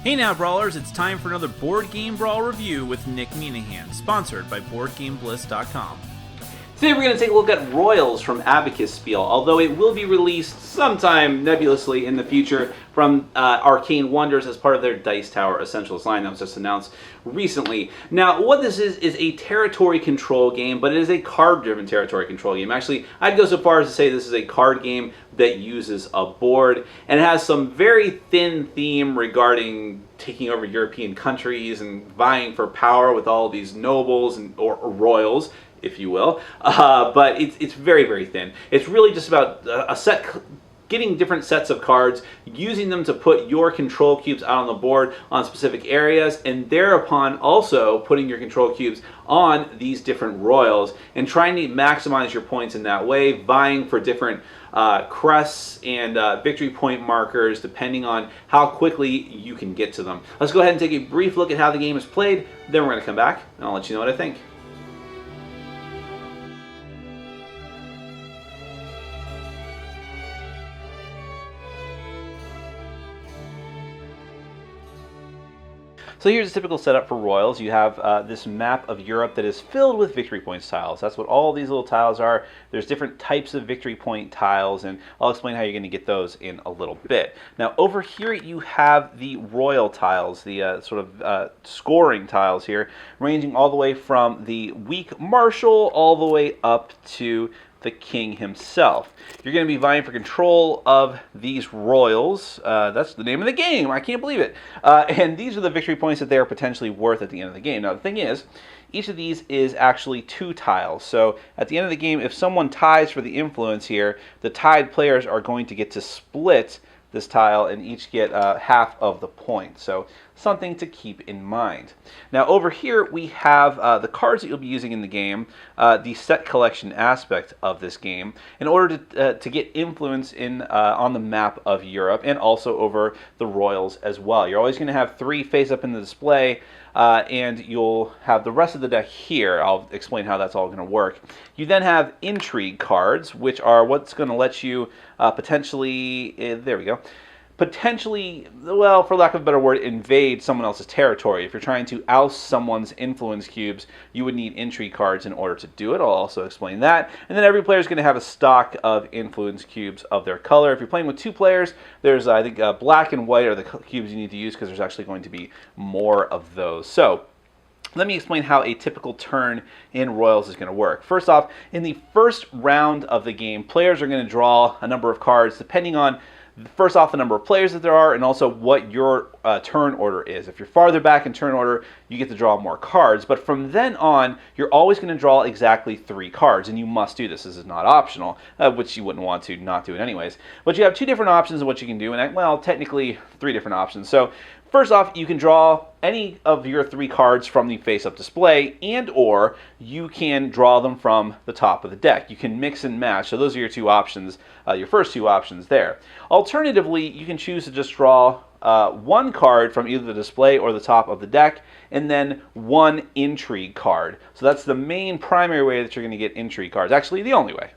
Hey now, Brawlers, it's time for another Board Game Brawl review with Nick Minahan, sponsored by BoardGameBliss.com. Today we're going to take a look at Royals from Abacus Spiel, although it will be released sometime nebulously in the future from Arcane Wonders as part of their Dice Tower Essentials line that was just announced recently. Now, what this is a territory control game, but it is a card-driven territory control game. Actually, I'd go so far as to say this is a card game that uses a board, and it has some very thin theme regarding taking over European countries and vying for power with all these nobles and or royals, if you will, but it's very, very thin. It's really just about getting different sets of cards, using them to put your control cubes out on the board on specific areas, and thereupon also putting your control cubes on these different royals and trying to maximize your points in that way, vying for different crests and victory point markers depending on how quickly you can get to them. Let's go ahead and take a brief look at how the game is played, then we're going to come back and I'll let you know what I think. So here's a typical setup for Royals. You have this map of Europe that is filled with victory points tiles. That's what all these little tiles are. There's different types of victory point tiles, and I'll explain how you're going to get those in a little bit. Now over here you have the Royal tiles, the scoring tiles here, ranging all the way from the weak Marshal all the way up to the king himself. You're going to be vying for control of these royals. That's the name of the game. I can't believe it. And these are the victory points that they are potentially worth at the end of the game. Now the thing is, each of these is actually 2 tiles. So at the end of the game, if someone ties for the influence here, the tied players are going to get to split this tile and each get half of the point. So something to keep in mind. Now over here we have the cards that you'll be using in the game, the set collection aspect of this game, in order to get influence in on the map of Europe and also over the royals as well. You're always going to have 3 face up in the display, and you'll have the rest of the deck here. I'll explain how that's all going to work. You then have intrigue cards, which are what's going to let you potentially, there we go, potentially, well, for lack of a better word, invade someone else's territory. If you're trying to oust someone's influence cubes, you would need intrigue cards in order to do it. I'll also explain that. And then every player is going to have a stock of influence cubes of their color. If you're playing with 2 players, there's, I think, black and white are the cubes you need to use because there's actually going to be more of those. So let me explain how a typical turn in Royals is going to work. First off, in the first round of the game, players are going to draw a number of cards depending on, first off, the number of players that there are, and also what your turn order is. If you're farther back in turn order, you get to draw more cards. But from then on, you're always going to draw exactly 3 cards, and you must do this. This is not optional, which you wouldn't want to not do it anyways. But you have 2 different options of what you can do, and well, technically 3 different options. So first off, you can draw any of your 3 cards from the face-up display, and or you can draw them from the top of the deck. You can mix and match, so those are your 2 options, your first 2 options there. Alternatively, you can choose to just draw 1 card from either the display or the top of the deck, and then 1 intrigue card. So that's the main primary way that you're going to get intrigue cards, actually the only way.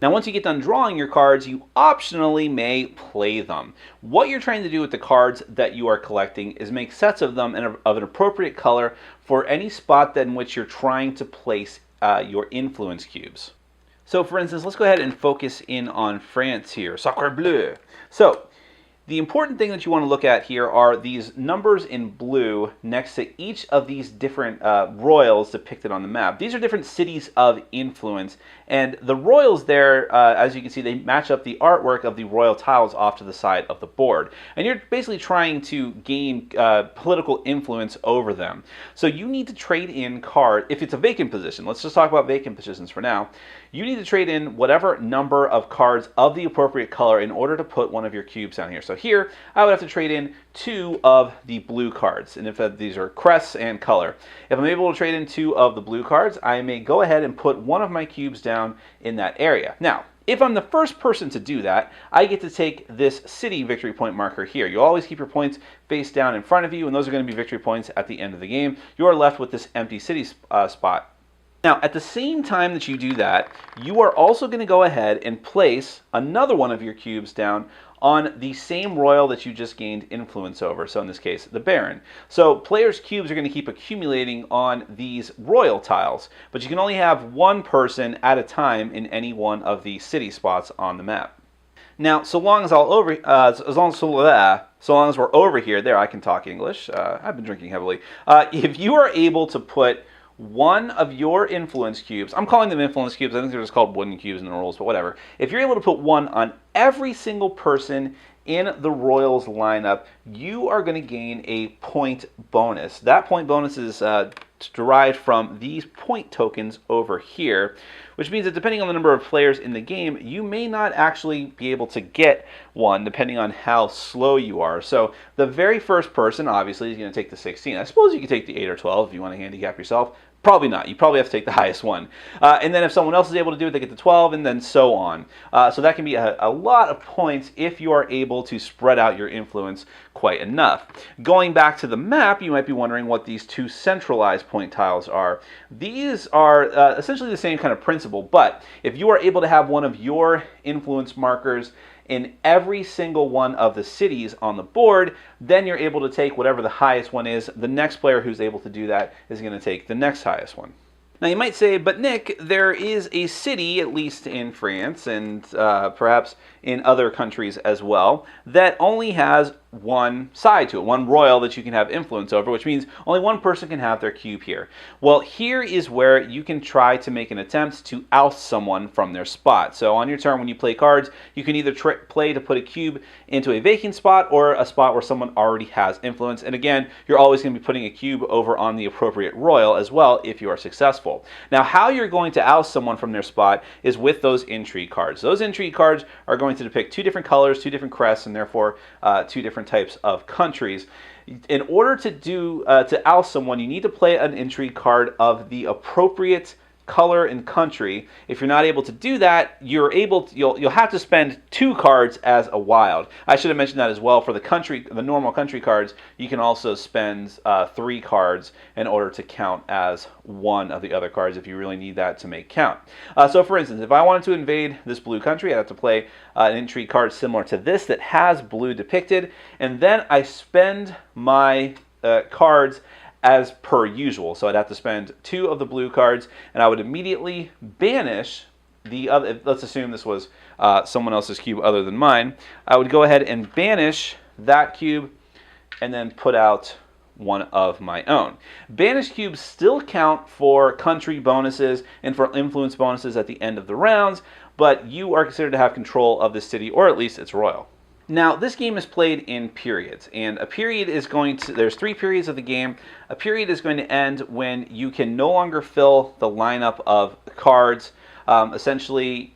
Now, once you get done drawing your cards, you optionally may play them. What you're trying to do with the cards that you are collecting is make sets of them of an appropriate color for any spot in which you're trying to place your influence cubes. So, for instance, let's go ahead and focus in on France here. Sacre bleu. So, the important thing that you want to look at here are these numbers in blue next to each of these different royals depicted on the map. These are different cities of influence, and the royals there, as you can see, they match up the artwork of the royal tiles off to the side of the board. And you're basically trying to gain political influence over them. So you need to trade in card, if it's a vacant position, let's just talk about vacant positions for now. You need to trade in whatever number of cards of the appropriate color in order to put one of your cubes down here. So here, I would have to trade in 2 of the blue cards, and if these are crests and color. If I'm able to trade in 2 of the blue cards, I may go ahead and put one of my cubes down in that area. Now, if I'm the first person to do that, I get to take this city victory point marker here. You always keep your points face down in front of you, and those are going to be victory points at the end of the game. You are left with this empty city spot. Now, at the same time that you do that, you are also going to go ahead and place another one of your cubes down on the same royal that you just gained influence over. So in this case, the Baron. So players' cubes are going to keep accumulating on these royal tiles, but you can only have one person at a time in any one of the city spots on the map. Now, so long as we're over here, there I can talk English. I've been drinking heavily. If you are able to put one of your influence cubes, I'm calling them influence cubes, I think they're just called wooden cubes in the rules, but whatever. If you're able to put one on every single person in the Royals lineup, you are going to gain a point bonus. That point bonus is derived from these point tokens over here, which means that depending on the number of players in the game, you may not actually be able to get one depending on how slow you are. So the very first person obviously is going to take the 16. I suppose you could take the 8 or 12 if you want to handicap yourself. Probably not. You probably have to take the highest one. And then if someone else is able to do it, they get the 12, and then so on. So that can be a lot of points if you are able to spread out your influence quite enough. Going back to the map, you might be wondering what these two centralized point tiles are. These are essentially the same kind of principle, but if you are able to have one of your influence markers in every single one of the cities on the board, then you're able to take whatever the highest one is. The next player who's able to do that is going to take the next highest one. Now you might say, but Nick, there is a city, at least in France and perhaps in other countries as well, that only has one side to it, one royal that you can have influence over, which means only one person can have their cube here. Well, here is where you can try to make an attempt to oust someone from their spot. So on your turn, when you play cards, you can either play to put a cube into a vacant spot or a spot where someone already has influence. And again, you're always going to be putting a cube over on the appropriate royal as well if you are successful. Now, how you're going to oust someone from their spot is with those intrigue cards. Those intrigue cards are going to depict two different colors, two different crests, and therefore two different types of countries. In order to oust someone, you need to play an intrigue card of the appropriate color and country. If you're not able to do that, you'll have to spend 2 cards as a wild. I should have mentioned that as well. For the normal country cards, you can also spend 3 cards in order to count as one of the other cards if you really need that to make count. So for instance, if I wanted to invade this blue country, I'd have to play an intrigue card similar to this that has blue depicted, and then I spend my cards as per usual. So I'd have to spend 2 of the blue cards, and I would immediately banish the other. Let's assume this was someone else's cube other than mine. I would go ahead and banish that cube and then put out one of my own. Banished cubes still count for country bonuses and for influence bonuses at the end of the rounds, but you are considered to have control of the city, or at least its royal. Now, this game is played in periods, and a period is there's 3 periods of the game. A period is going to end when you can no longer fill the lineup of cards. Essentially,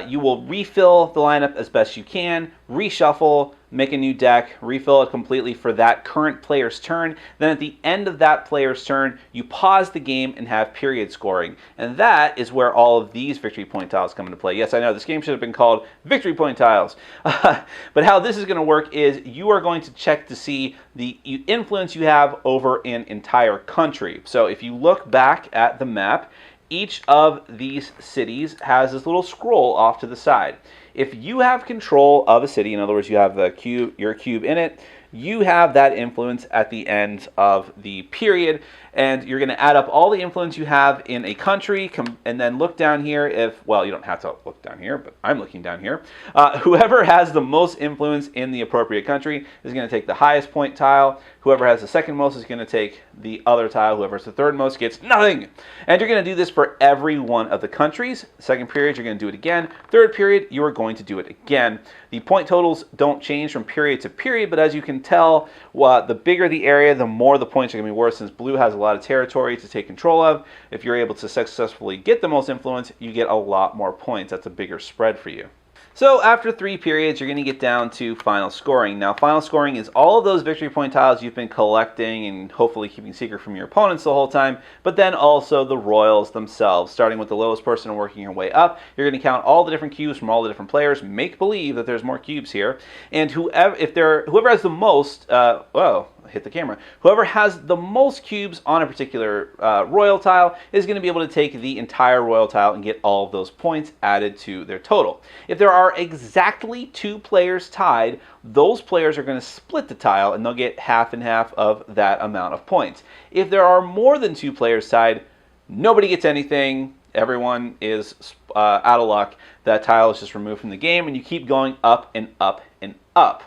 you will refill the lineup as best you can, reshuffle, make a new deck, refill it completely for that current player's turn. Then at the end of that player's turn, you pause the game and have period scoring. And that is where all of these victory point tiles come into play. Yes, I know this game should have been called Victory Point Tiles. But how this is going to work is you are going to check to see the influence you have over an entire country. So if you look back at the map, each of these cities has this little scroll off to the side. If you have control of a city, in other words, you have your cube in it, you have that influence at the end of the period, and you're going to add up all the influence you have in a country, and then look down here well, you don't have to look down here, but I'm looking down here. Whoever has the most influence in the appropriate country is going to take the highest point tile. Whoever has the second most is going to take the other tile. Whoever has the third most gets nothing. And you're going to do this for every one of the countries. Second period, you're going to do it again. Third period, you are going to do it again. The point totals don't change from period to period, but as you can tell, the bigger the area, the more the points are going to be worth, since blue has a lot of territory to take control of. If you're able to successfully get the most influence, you get a lot more points. That's a bigger spread for you. So after 3 periods, you're going to get down to final scoring. Now, final scoring is all of those victory point tiles you've been collecting and hopefully keeping secret from your opponents the whole time, but then also the royals themselves. Starting with the lowest person and working your way up, you're going to count all the different cubes from all the different players, make believe that there's more cubes here, and whoever has the most, hit the camera. Whoever has the most cubes on a particular royal tile is going to be able to take the entire royal tile and get all of those points added to their total. If there are exactly 2 players tied, those players are going to split the tile and they'll get half and half of that amount of points. If there are more than 2 players tied, nobody gets anything. Everyone is out of luck. That tile is just removed from the game, and you keep going up and up and up.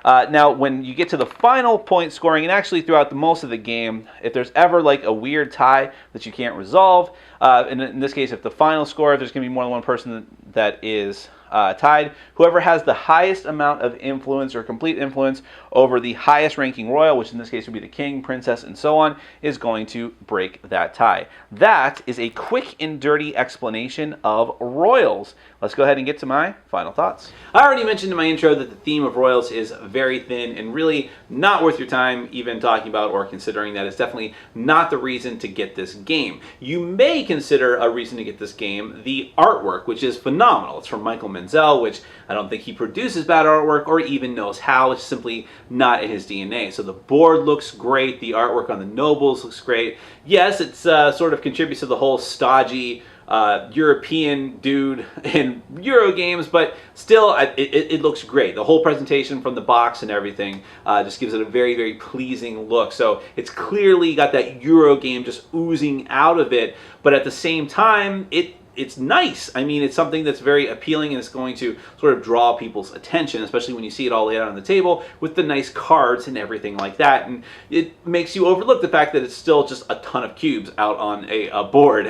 Now, when you get to the final point scoring, and actually throughout most of the game, if there's ever like a weird tie that you can't resolve, and in this case, if the final score, if there's going to be more than one person that is tied, whoever has the highest amount of influence or complete influence over the highest ranking royal, which in this case would be the king, princess, and so on, is going to break that tie. That is a quick and dirty explanation of royals. Let's go ahead and get to my final thoughts. I already mentioned in my intro that the theme of royals is very thin and really not worth your time even talking about or considering. That is definitely not the reason to get this game. You may consider a reason to get this game the artwork, which is phenomenal. It's from Michael Menzel, which I don't think he produces bad artwork or even knows how. It's simply not in his DNA. So the board looks great. The artwork on the nobles looks great. Yes, it's sort of contributes to the whole stodgy European dude in Euro games, but still it looks great. The whole presentation from the box and everything just gives it a very, very pleasing look. So it's clearly got that Euro game just oozing out of it, but at the same time, it's nice. I mean, it's something that's very appealing and it's going to sort of draw people's attention, especially when you see it all laid out on the table with the nice cards and everything like that. And it makes you overlook the fact that it's still just a ton of cubes out on a board.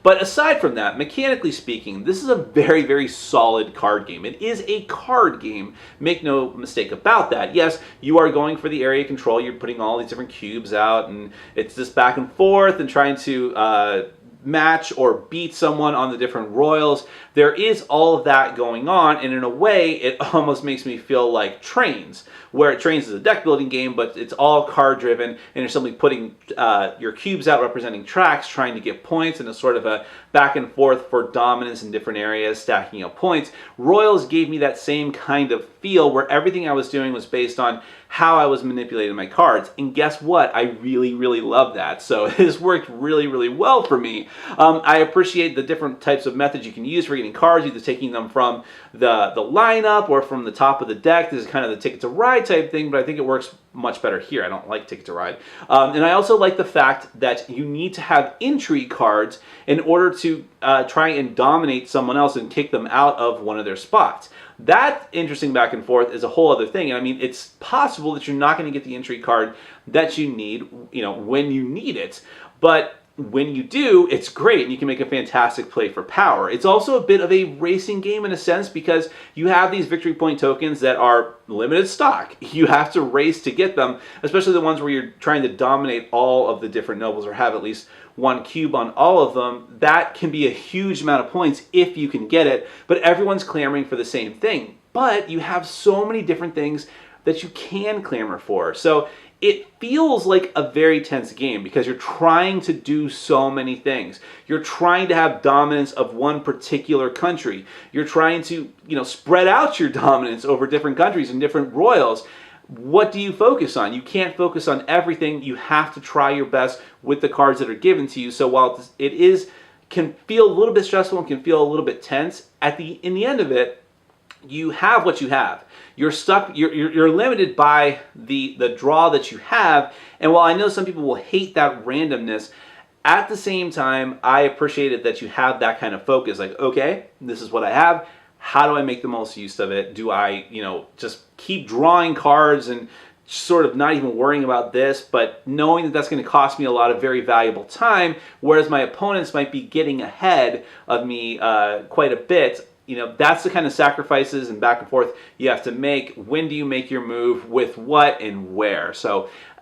But aside from that, mechanically speaking, this is a very, very solid card game. It is a card game. Make no mistake about that. Yes, you are going for the area control. You're putting all these different cubes out and it's just back and forth and trying to match or beat someone on the different royals. There is all of that going on, and in a way it almost makes me feel like Trains, where Trains is a deck building game, but it's all card driven and you're simply putting your cubes out representing tracks, trying to get points, and it's sort of a back and forth for dominance in different areas, stacking up points. Royals gave me that same kind of feel where everything I was doing was based on how I was manipulating my cards. And guess what? I really, really love that. So this worked really, really well for me. I appreciate the different types of methods you can use for getting cards, either taking them from the lineup or from the top of the deck. This is kind of the Ticket to Ride type thing, but I think it works much better here. I don't like Ticket to Ride. And I also like the fact that you need to have intrigue cards in order to try and dominate someone else and kick them out of one of their spots. That interesting back and forth is a whole other thing. And I mean, it's possible that you're not going to get the intrigue card that you need, when you need it. But when you do, it's great and you can make a fantastic play for power. It's also a bit of a racing game in a sense because you have these victory point tokens that are limited stock. You have to race to get them, especially the ones where you're trying to dominate all of the different nobles or have at least one cube on all of them. That can be a huge amount of points if you can get it, but everyone's clamoring for the same thing. But you have so many different things that you can clamor for. So it feels like a very tense game because you're trying to do so many things. You're trying to have dominance of one particular country. You're trying to, spread out your dominance over different countries and different royals. What do you focus on? You can't focus on everything. You have to try your best with the cards that are given to you. So while it can feel a little bit stressful and can feel a little bit tense, in the end of it, you have what you have. You're stuck, you're limited by the draw that you have. And while I know some people will hate that randomness, at the same time, I appreciated that you have that kind of focus. Like, okay, this is what I have. How do I make the most use of it? Do I, just keep drawing cards and sort of not even worrying about this, but knowing that that's going to cost me a lot of very valuable time, whereas my opponents might be getting ahead of me quite a bit. That's the kind of sacrifices and back and forth you have to make. When do you make your move, with what and where?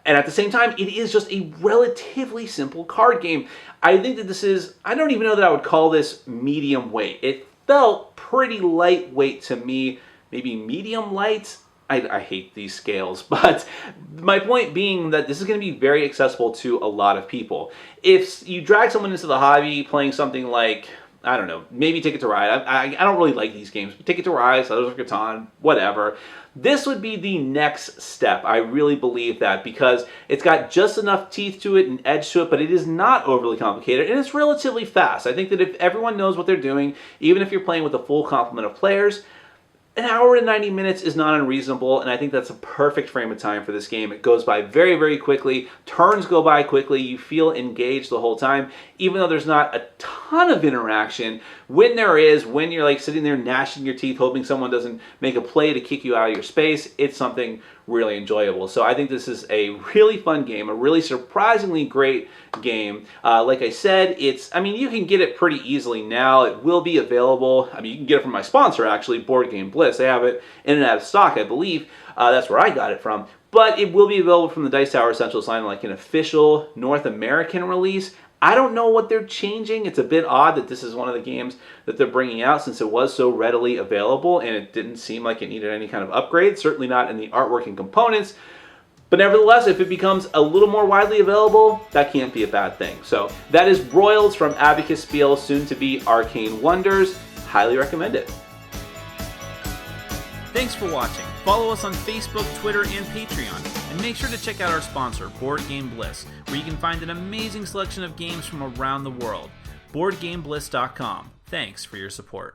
And at the same time, it is just a relatively simple card game. I think that I don't even know that I would call this medium weight. It felt pretty lightweight to me, maybe medium light. I hate these scales, but my point being that this is going to be very accessible to a lot of people. If you drag someone into the hobby playing something like, I don't know, maybe Ticket to Ride. I don't really like these games, but Ticket to Ride, Settlers of Catan, whatever. This would be the next step. I really believe that, because it's got just enough teeth to it and edge to it, but it is not overly complicated, and it's relatively fast. I think that if everyone knows what they're doing, even if you're playing with a full complement of players, an hour and 90 minutes is not unreasonable, and I think that's a perfect frame of time for this game. It goes by very, very quickly. Turns go by quickly. You feel engaged the whole time, even though there's not a ton of interaction. When there is, when you're like sitting there gnashing your teeth, hoping someone doesn't make a play to kick you out of your space, it's something really enjoyable. So I think this is a really fun game, a really surprisingly great game. Like I said, you can get it pretty easily now. It will be available. You can get it from my sponsor, actually, Board Game Bliss. They have it in and out of stock, I believe. That's where I got it from. But it will be available from the Dice Tower Essentials line, like an official North American release. I don't know what they're changing. It's a bit odd that this is one of the games that they're bringing out, since it was so readily available and it didn't seem like it needed any kind of upgrade, certainly not in the artwork and components. But nevertheless, if it becomes a little more widely available, that can't be a bad thing. So that is Broils from Abacus Spiel, soon to be Arcane Wonders. Highly recommend it. Thanks for watching. Follow us on Facebook, Twitter, and Patreon. And make sure to check out our sponsor, Board Game Bliss, where you can find an amazing selection of games from around the world. BoardGameBliss.com. Thanks for your support.